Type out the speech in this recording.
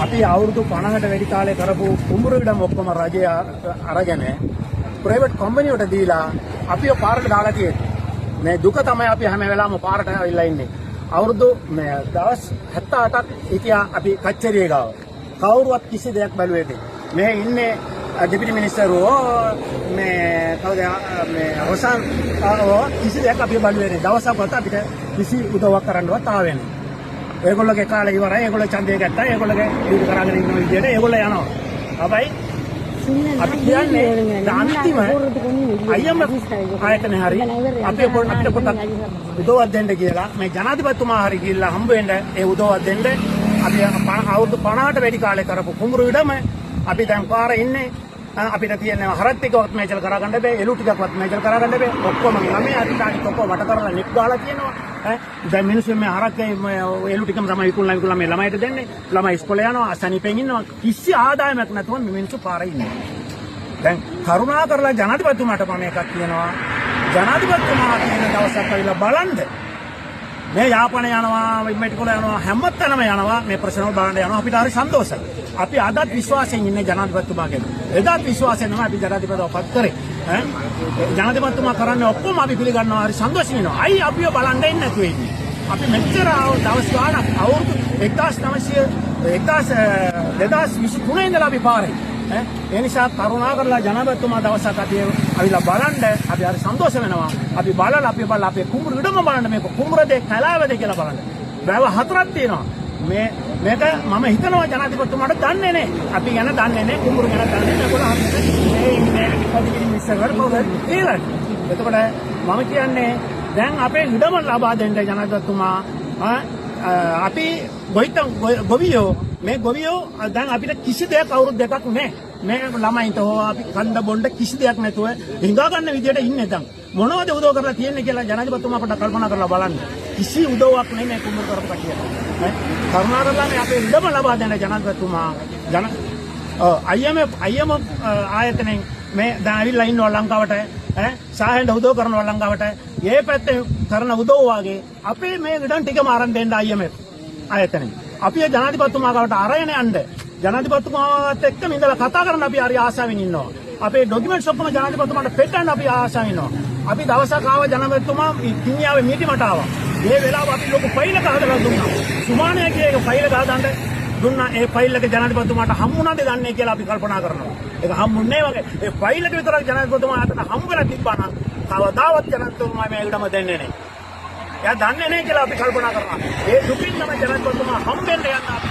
අපි අවුරුදු 50කට වැඩි කාලේ කරපු කුඹුරු ඉඩම් ඔක්කොම රජය අරගෙන ප්‍රයිවට් කම්පැනි වලට දීලා අපිව පාරට දාලා තියෙන්නේ. මේ දුක තමයි අපි හැම වෙලාවෙම පාරට ඇවිල්ලා ඉන්නේ. අවුරුදු මේ දවස් 78ක් හිටියා අපි කච්චරිය ගාව. කවුරුවත් කිසි දෙයක් බැලුවේ නැහැ. මේ ඉන්නේ ඩෙපිටි මිනිස්ටරෝ මේ කවුද මේ රොෂාන් කිසි දෙයක් අපි බැලුවේ නැහැ. දවසක්වත් අපිට කිසි උදව්වක් කරන්නවත් ආවේ නැහැ. ඒගොල්ලෝගේ කාලේ ඉවරයි. ඒගොල්ලෝ ඡන්දය ගත්තා. ඒගොල්ලෝගේ දීප කරගෙන ඉන්න විදියට ඒගොල්ලෝ යනවා. හැබැයි අපි කියන්නේ අන්තිම අයියම ආයතන හරි අපේ අපිට පොඩ්ඩක් උදව්වක් දෙන්න කියලා මේ ජනාධිපතිතුමා හරි ගිහිල්ලා හම්බ වෙන්න ඒ උදව්වක් දෙන්න අපි අවුරුදු 50ට වැඩි කාලේ කරපු කුඹුරු ඉඩම අපි දැන් පාරේ ඉන්නේ අපිට තියෙන හරත් ටිකවත් මේචල් කරගන්න බෑ එළු ටිකවත් මේචල් කරගන්න බෑ ඔක්කොම ළමයි අතිකාරි ඔක්කොම වට කරලා නෙක් ගාලා තියෙනවා දැන් මිනිස්සු මේ හරක්කේ එළු ටිකම තමයි විකුණලා මේ ළමයිට දෙන්නේ ළමයි ඉස්කෝලේ යනවා අසනීපෙන් ඉන්නවා කිසි ආදායමක් නැතුව මේ මිනිස්සු පාරේ ඉන්නේ දැන් කරුණා කරලා ජනාධිපතිතුමාට මම එකක් කියනවා ජනාධිපතිතුමා කියන දවසක් ඇවිල්ලා බලන්න මේ යාපනය යනවා මෙට්ටිකොල යනවා හැමතැනම යනවා මේ ප්‍රශ්න වල බලන්න යනවා අපිට හරි සන්තෝෂයි අපි අදත් විශ්වාසයෙන් ඉන්නේ ජනාධිපතිතුමා ගැන එදාත් විශ්වාසයෙන් තමයි අපි ජනාධිපතිව පත් කරේ ජනාධිපතිතුමා කරන්නේ ඔක්කොම අපි පිළිගන්නවා හරි සන්තෝෂයෙන් ඉන්නවා අයි අපිව බලන්න ඉන්නේ නැතුව ඉන්නේ අපි මෙච්චර දවස් ගානක් අවුරුදු 2023 ඉඳලා අපි පාරේ ඒ නිසා කරුණා කරලා ජනාධිපතිතුමා දවසක් අපි අවිලා බලන්න අපි හරි සන්තෝෂ වෙනවා අපි බලලා අපේ කුඹුරු ඉඩම බලන්න මේක කුඹුරද කලාවද කියලා බලන්න වැව හතරක් තියෙනවා මේක මම හිතනවා ජනාධිපතිතුමාට දන්නේ නැහැ අපි ගැන දන්නේ නැහැ කුඹුරු ගැන දන්නේ නැහැ එතකොට මම කියන්නේ දැන් අපේ ඉඩම ලබා දෙන්න ජනාධිපතිතුමා අපි ගොවියෝ මේ ගොවියෝ දැන් අපිට කිසි දෙයක් අවුරුදු දෙකක් නැහැ මේ ළමයින්ට හෝ අපි කන්න බොන්න කිසි දෙයක් නැතුව හිඟා ගන්න විදියට ඉන්නේ දැන් මොනවද උදව් කරලා තියෙන්නේ කියලා ජනාධිපතිතුමා අපට කල්පනා කරලා බලන්න කිසි උදව්වක් නැහැ මේ කුඹුරු කරපු කටියට කරුණාකරලා මේ අපේ ඉඩම ලබා දෙන ජනාධිපතිතුමා IMF ආයතනයෙන් මේ දැන් ඇවිල්ලා ඉන්නවා ලංකාවට සාහෙන්ට උදව් කරනවා ලංකාවට මේ පැත්තේ කරන උදව් වාගේ අපේ මේ ඉඩම් ටිකම අරන් දෙන්න IMF ආයතනයෙන් අපි ජනාධිපතිතුමා ගාවට අරගෙන යන්න ජනාධිපතිතුමාත් එක්කම ඉඳලා කතා කරන්න අපි හරි ආසාවෙන් ඉන්නවා. අපේ ඩොකියුමන්ට්ස් ඔක්කොම ජනාධිපතිතුමාට පෙන්නන්න අපි ආසාවෙන් ඉන්නවා. අපි දවසක් ආව ජනාධිපතිතුමා කිනියාවේ මීටිමට ආවා. මේ වෙලාව අපි ලොකු ෆයිල් එකක් හදලා දුන්නා. සුමානය කියන ෆයිල් එක හදාන්න දුන්නා. ඒ ෆයිල් එක ජනාධිපතිතුමාට හම්බුණාද දන්නේ කියලා අපි කල්පනා කරනවා. ඒක හම්බුන්නේ වගේ. ඒ ෆයිල් එක විතරක් ජනාධිපතිතුමා අතට හම්බුලා තිබ්බා නම් කවදාවත් ජනාධිපතිතුමා මේ ඉඩම දෙන්නේ නැහැ. එයා දන්නේ නැහැ කියලා අපි කල්පනා කරනවා. ඒ දුකින් තමයි ජනාධිපතිතුමා හම්බෙන්න යනවා.